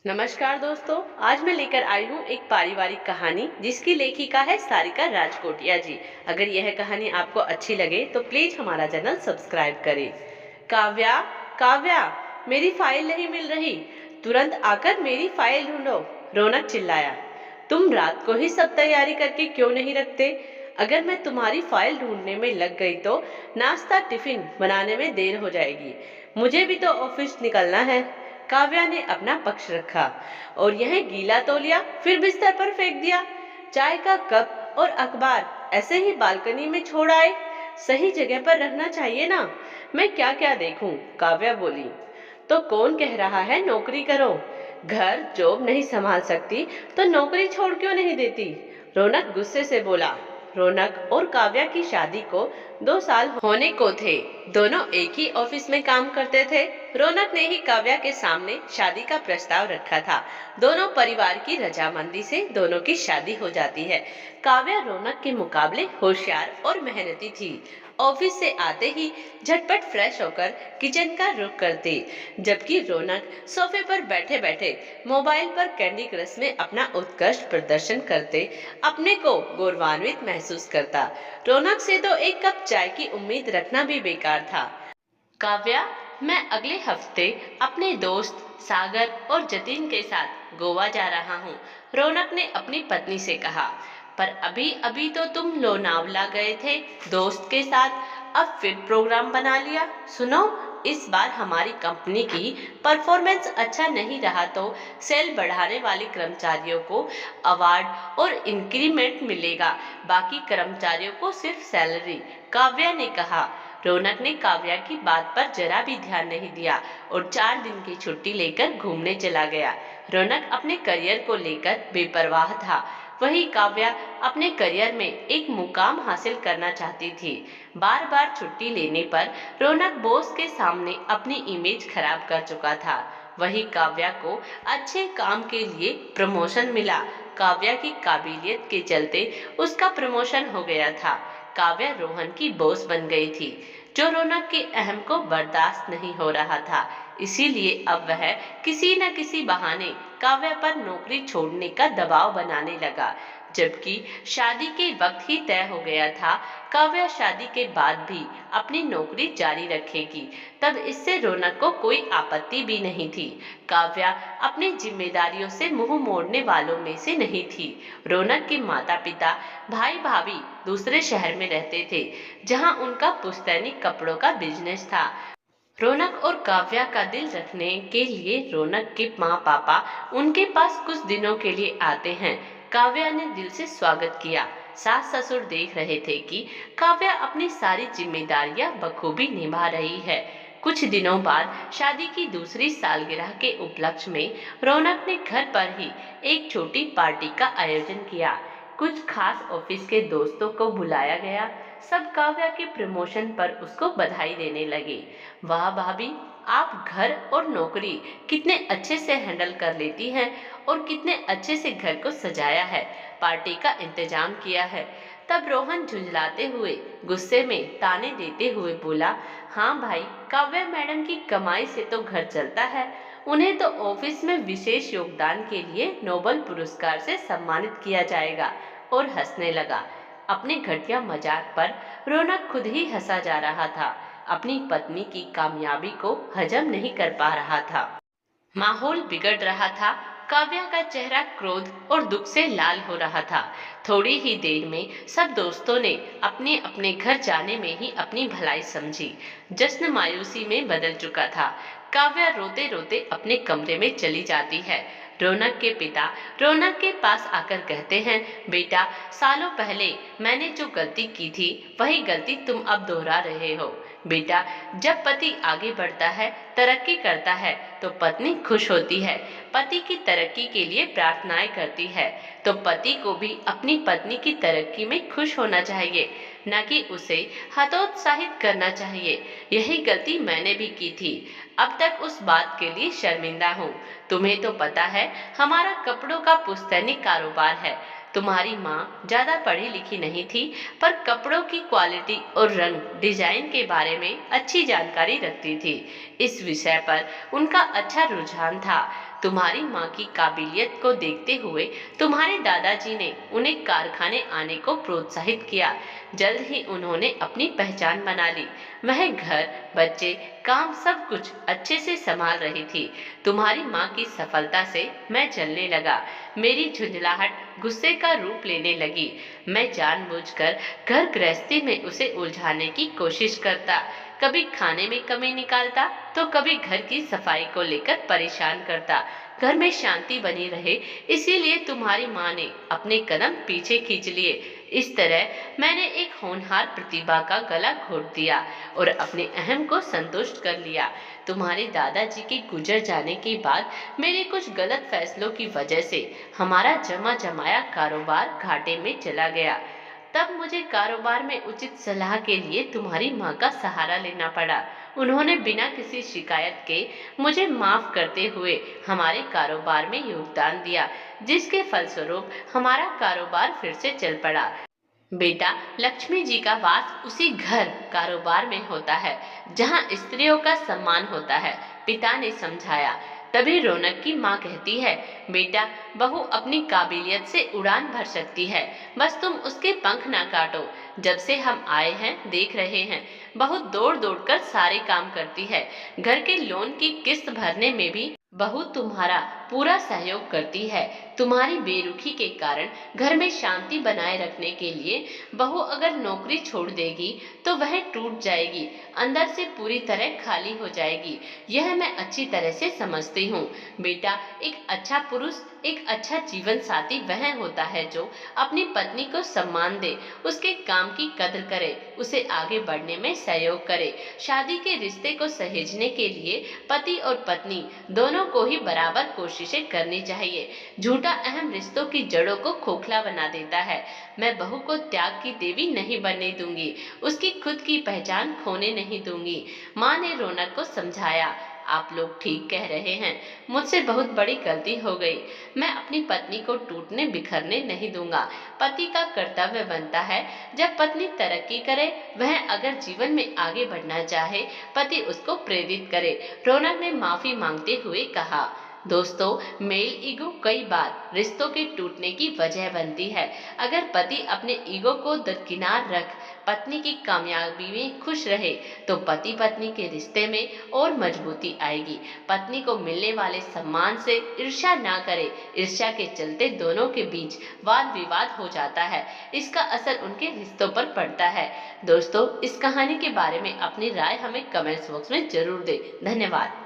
नमस्कार दोस्तों। आज मैं लेकर आई हूँ एक पारिवारिक कहानी जिसकी लेखिका है सारिका राजकोटिया जी। अगर यह कहानी आपको अच्छी लगे तो प्लीज हमारा चैनल सब्सक्राइब करें। काव्या, काव्या, मेरी फाइल नहीं मिल रही। तुरंत आकर मेरी फाइल ढूंढो। रौनक चिल्लाया। तुम रात को ही सब तैयारी करके क्यों नहीं रखते? अगर मैं तुम्हारी फाइल ढूंढने में लग गई तो नाश्ता टिफिन बनाने में देर हो जाएगी। मुझे भी तो ऑफिस निकलना है। काव्या ने अपना पक्ष रखा। और यह गीला तौलिया फिर बिस्तर पर फेंक दिया। चाय का कप और अखबार ऐसे ही बालकनी में छोड़ आए। सही जगह पर रखना चाहिए ना। मैं क्या क्या देखूं? काव्या बोली। तो कौन कह रहा है नौकरी करो? घर जॉब नहीं संभाल सकती तो नौकरी छोड़ क्यों नहीं देती? रौनक गुस्से से बोला। रौनक और काव्या की शादी को 2 साल होने को थे। दोनों एक ही ऑफिस में काम करते थे। रौनक ने ही काव्या के सामने शादी का प्रस्ताव रखा था। दोनों परिवार की रजामंदी से दोनों की शादी हो जाती है। काव्या रौनक के मुकाबले होशियार और मेहनती थी। ऑफिस से आते ही झटपट फ्रेश होकर किचन का रुख करती, जबकि रौनक सोफे पर बैठे बैठे मोबाइल पर कैंडी क्रश में अपना उत्कृष्ट प्रदर्शन करते अपने को गौरवान्वित महसूस करता। रौनक से तो एक कप चाय की उम्मीद रखना भी बेकार था। काव्या, मैं अगले हफ्ते अपने दोस्त सागर और जतिन के साथ गोवा जा रहा हूँ। रौनक ने अपनी पत्नी से कहा। पर अभी अभी तो तुम लोनावला गए थे दोस्त के साथ, अब फिर प्रोग्राम बना लिया। सुनो, इस बार हमारी कंपनी की परफॉर्मेंस अच्छा नहीं रहा तो सेल बढ़ाने वाले कर्मचारियों को अवार्ड और इंक्रीमेंट मिलेगा, बाकी कर्मचारियों को सिर्फ सैलरी, काव्या ने कहा। रौनक ने काव्या की बात पर जरा भी ध्यान नहीं दिया और 4 दिन की छुट्टी लेकर घूमने चला गया। रौनक अपने करियर को लेकर बेपरवाह था। वही काव्या अपने करियर में एक मुकाम हासिल करना चाहती थी। बार बार छुट्टी लेने पर रौनक बॉस के सामने अपनी इमेज खराब कर चुका था। वही काव्या को अच्छे काम के लिए प्रमोशन मिला। काव्या की काबिलियत के चलते उसका प्रमोशन हो गया था। काव्या रोहन की बॉस बन गई थी, जो रौनक के अहम को बर्दाश्त नहीं हो रहा था। इसीलिए अब वह किसी न किसी बहाने काव्या पर नौकरी छोड़ने का दबाव बनाने लगा, जबकि शादी के वक्त ही तय हो गया था काव्या शादी के बाद भी अपनी नौकरी जारी रखेगी। तब इससे रौनक को कोई आपत्ति भी नहीं थी। काव्या अपनी जिम्मेदारियों से मुंह मोड़ने वालों में से नहीं थी। रौनक के माता पिता, भाई भाभी दूसरे शहर में रहते थे, जहां उनका पुश्तैनी कपड़ों का बिजनेस था। रौनक और काव्या का दिल रखने के लिए रौनक के माँ पापा उनके पास कुछ दिनों के लिए आते हैं। काव्या ने दिल से स्वागत किया। सास ससुर देख रहे थे कि काव्या अपनी सारी जिम्मेदारियां बखूबी निभा रही है। कुछ दिनों बाद शादी की दूसरी सालगिरह के उपलक्ष्य में रौनक ने घर पर ही एक छोटी पार्टी का आयोजन किया। कुछ खास ऑफिस के दोस्तों को बुलाया गया। सब काव्या के प्रमोशन पर उसको बधाई देने लगे। वाह भाभी, आप घर और नौकरी कितने अच्छे से हैंडल कर लेती हैं और कितने अच्छे से घर को सजाया है, पार्टी का इंतजाम किया है। तब रोहन झुंझलाते हुए गुस्से में ताने देते हुए बोला। हाँ भाई, काव्या मैडम की कमाई से तो घर चलता है। उन्हें तो ऑफिस में विशेष योगदान के लिए नोबल पुरस्कार से सम्मानित किया जाएगा। और हंसने लगा। अपने घटिया मजाक पर रौनक खुद ही हंसा जा रहा था। अपनी पत्नी की कामयाबी को हजम नहीं कर पा रहा था। माहौल बिगड़ रहा था। काव्या का चेहरा क्रोध और दुख से लाल हो रहा था। थोड़ी ही देर में सब दोस्तों ने अपने अपने घर जाने में ही अपनी भलाई समझी। जश्न मायूसी में बदल चुका था। काव्या रोते रोते अपने कमरे में चली जाती है। रौनक के पिता रौनक के पास आकर कहते हैं, बेटा, सालों पहले मैंने जो गलती की थी वही गलती तुम अब दोहरा रहे हो। बेटा, जब पति आगे बढ़ता है, तरक्की करता है, तो पत्नी खुश होती है, पति की तरक्की के लिए प्रार्थनाएं करती है। तो पति को भी अपनी पत्नी की तरक्की में खुश होना चाहिए, न कि उसे हतोत्साहित करना चाहिए। यही गलती मैंने भी की थी। अब तक उस बात के लिए शर्मिंदा हूँ। तुम्हें तो पता है हमारा कपड़ों का पुश्तैनी कारोबार है। तुम्हारी माँ ज्यादा पढ़ी लिखी नहीं थी, पर कपड़ों की क्वालिटी और रंग डिजाइन के बारे में अच्छी जानकारी रखती थी। इस विषय पर उनका अच्छा रुझान था। तुम्हारी माँ की काबिलियत को देखते हुए तुम्हारे दादाजी ने उन्हें कारखाने आने को प्रोत्साहित किया। जल्द ही उन्होंने अपनी पहचान बना ली। वह घर, बच्चे, काम सब कुछ अच्छे से संभाल रही थी। तुम्हारी माँ की सफलता से मैं जलने लगा। मेरी झुंझलाहट गुस्से का रूप लेने लगी। मैं जानबूझकर घर गृहस्थी में उसे उलझाने की कोशिश करता। कभी खाने में कमी निकालता तो कभी घर की सफाई को लेकर परेशान करता। घर में शांति बनी रहे इसीलिए तुम्हारी माँ ने अपने कदम पीछे खींच लिए। इस तरह मैंने एक होनहार प्रतिभा का गला घोट दिया और अपने अहम को संतुष्ट कर लिया। तुम्हारे दादाजी के गुजर जाने के बाद मेरे कुछ गलत फैसलों की वजह से हमारा जमा जमाया कारोबार घाटे में चला गया। तब मुझे कारोबार में उचित सलाह के लिए तुम्हारी माँ का सहारा लेना पड़ा। उन्होंने बिना किसी शिकायत के मुझे माफ करते हुए हमारे कारोबार में योगदान दिया, जिसके फलस्वरूप हमारा कारोबार फिर से चल पड़ा। बेटा, लक्ष्मी जी का वास उसी घर कारोबार में होता है जहाँ स्त्रियों का सम्मान होता है, पिता ने समझाया। तभी रौनक की माँ कहती है, बेटा, बहू अपनी काबिलियत से उड़ान भर सकती है, बस तुम उसके पंख ना काटो। जब से हम आए हैं देख रहे हैं, बहुत दौड़ दौड़ कर सारे काम करती है। घर के लोन की किस्त भरने में भी बहू तुम्हारा पूरा सहयोग करती है। तुम्हारी बेरुखी के कारण घर में शांति बनाए रखने के लिए बहू अगर नौकरी छोड़ देगी तो वह टूट जाएगी, अंदर से पूरी तरह खाली हो जाएगी। यह मैं अच्छी तरह से समझती हूँ। बेटा, एक अच्छा पुरुष, एक अच्छा जीवन साथी वह होता है जो अपनी पत्नी को सम्मान दे, उसके काम की कद्र करे, उसे आगे बढ़ने में सहयोग करे। शादी के रिश्ते को सहेजने के लिए पति और पत्नी दोनों को ही बराबर कोशिशें करनी चाहिए। झूठा अहम रिश्तों की जड़ों को खोखला बना देता है। मैं बहू को त्याग की देवी नहीं बनने दूंगी, उसकी खुद की पहचान खोने नहीं दूंगी। माँ ने रौनक को समझाया, आप लोग ठीक कह रहे हैं, मुझसे बहुत बड़ी गलती हो गई। मैं अपनी पत्नी को टूटने बिखरने नहीं दूंगा। पति का कर्तव्य बनता है जब पत्नी तरक्की करे, वह अगर जीवन में आगे बढ़ना चाहे, पति उसको प्रेरित करे। रौनक ने माफी मांगते हुए कहा, दोस्तों, मेल ईगो कई बार रिश्तों के टूटने की वजह बनती है। अगर पति अपने ईगो को दरकिनार रख पत्नी की कामयाबी में खुश रहे तो पति पत्नी के रिश्ते में और मजबूती आएगी। पत्नी को मिलने वाले सम्मान से ईर्ष्या ना करे। ईर्ष्या के चलते दोनों के बीच वाद विवाद हो जाता है, इसका असर उनके रिश्तों पर पड़ता है। दोस्तों, इस कहानी के बारे में अपनी राय हमें कमेंट्स बॉक्स में जरूर दें। धन्यवाद।